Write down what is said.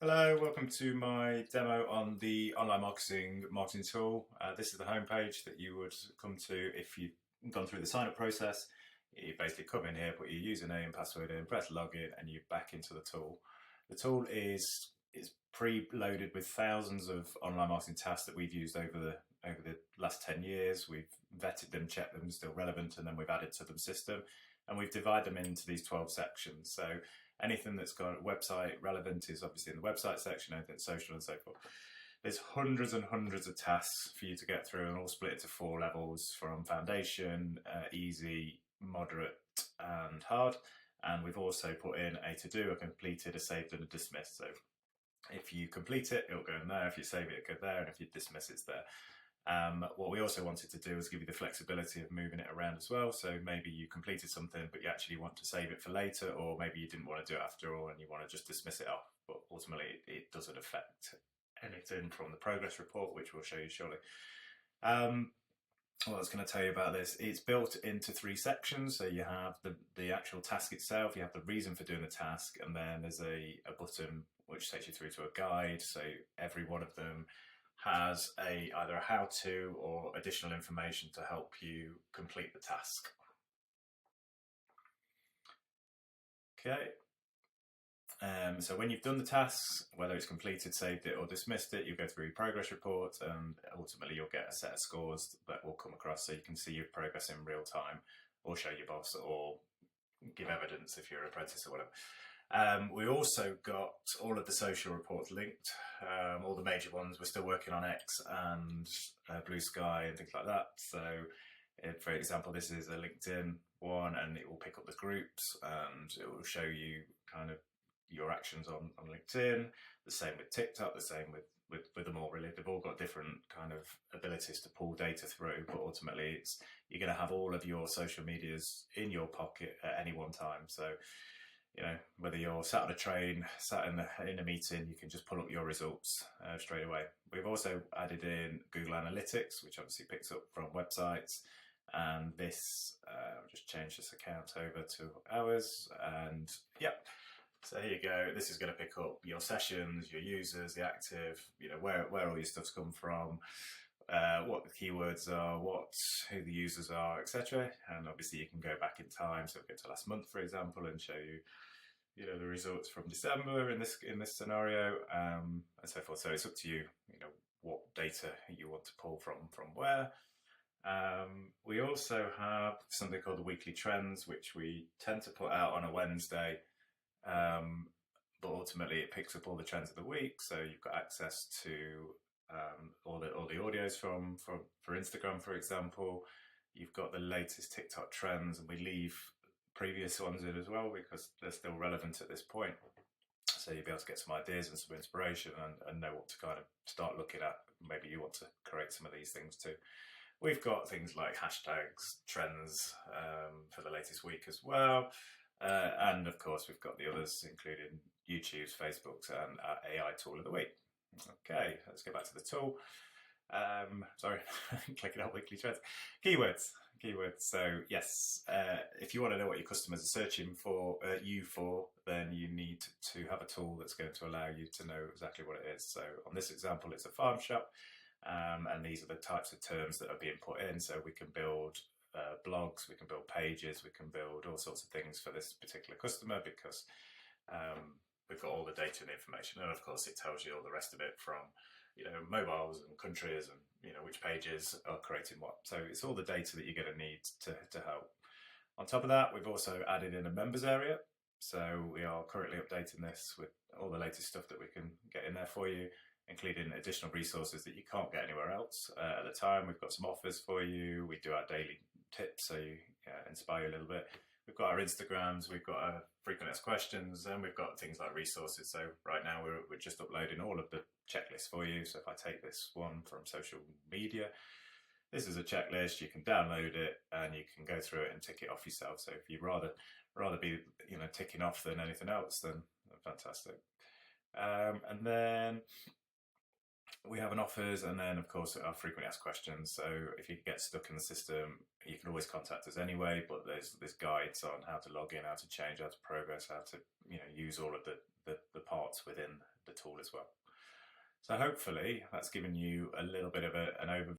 Hello, welcome to my demo on the online marketing tool. This is the homepage that you would come to if you've gone through the sign-up process. You basically come in here, put your username and password in, press login, and you're back into the tool. The tool is pre-loaded with thousands of online marketing tasks that we've used over the last 10 years. We've vetted them, checked them, still relevant, and then we've added to the system. And we've divided them into these 12 sections. So anything that's got website relevant is obviously in the website section, anything social and so forth. There's hundreds and hundreds of tasks for you to get through, and all split into 4 levels from foundation, easy, moderate, and hard. And we've also put in a to-do, a completed, a saved, and a dismissed. So if you complete it, it'll go in there. If you save it, it'll go there. And if you dismiss, it's there. What we also wanted to do was give you the flexibility of moving it around as well. So maybe you completed something, but you actually want to save it for later, or maybe you didn't want to do it after all and you want to just dismiss it off. But ultimately, it doesn't affect anything from the progress report, which we'll show you shortly. What I was going to tell you about this, it's built into 3 sections. So you have the actual task itself, you have the reason for doing the task, and then there's a button which takes you through to a guide. So every one of them has either a how-to or additional information to help you complete the task. Okay. So when you've done the tasks, whether it's completed, saved it, or dismissed it, you go through your progress report, and ultimately you'll get a set of scores that will come across so you can see your progress in real time, or show your boss, or give evidence if you're an apprentice or whatever. We also got all of the social reports linked, all the major ones. We're still working on X and Blue Sky and things like that. So, for example, this is a LinkedIn one, and it will pick up the groups and it will show you kind of your actions on LinkedIn. The same with TikTok, the same with them all really. They've all got different kind of abilities to pull data through, but ultimately you're going to have all of your social medias in your pocket at any one time. So, you know, whether you're sat on a train, sat in a meeting, you can just pull up your results straight away. We've also added in Google Analytics, which obviously picks up from websites. And this, I'll just change this account over to ours. And yep, so here you go. This is going to pick up your sessions, your users, the active, you know, where all your stuff's come from, what the keywords are, who the users are, etc. And obviously you can go back in time, so go to last month, for example, and show you, you know, the results from December in this scenario, and so forth. So it's up to you, you know, what data you want to pull from where. We also have something called the weekly trends, which we tend to put out on a Wednesday. But ultimately it picks up all the trends of the week, so you've got access to all the audios for Instagram, for example. You've got the latest TikTok trends, and we leave previous ones in as well because they're still relevant at this point. So you'll be able to get some ideas and some inspiration and know what to kind of start looking at. Maybe you want to create some of these things too. We've got things like hashtags, trends for the latest week as well. And of course, we've got the others, including YouTube's, Facebook's, and our AI tool of the week. Okay, let's go back to the tool. Sorry, clicking out weekly trends. Keywords. So yes, if you want to know what your customers are searching for then you need to have a tool that's going to allow you to know exactly what it is. So on this example, it's a farm shop, and these are the types of terms that are being put in. So we can build blogs, we can build pages, we can build all sorts of things for this particular customer because we've got all the data and information, and of course it tells you all the rest of it from, you know, mobiles and countries and, you know, which pages are creating what. So it's all the data that you're going to need to help. On top of that, we've also added in a members area. So we are currently updating this with all the latest stuff that we can get in there for you, including additional resources that you can't get anywhere else. At the time, we've got some offers for you. We do our daily tips, so you inspire you a little bit. We've got our Instagrams, we've got our frequent asked questions, and we've got things like resources. So right now we're just uploading all of the checklists for you. So if I take this one from social media, this is a checklist. You can download it and you can go through it and tick it off yourself. So if you'd rather be, you know, ticking off than anything else, then fantastic. And then we have an offers, and then of course our frequently asked questions. So if you get stuck in the system, you can always contact us anyway, but there's guides on how to log in, how to change, how to progress, how to, you know, use all of the parts within the tool as well. So hopefully that's given you a little bit of an overview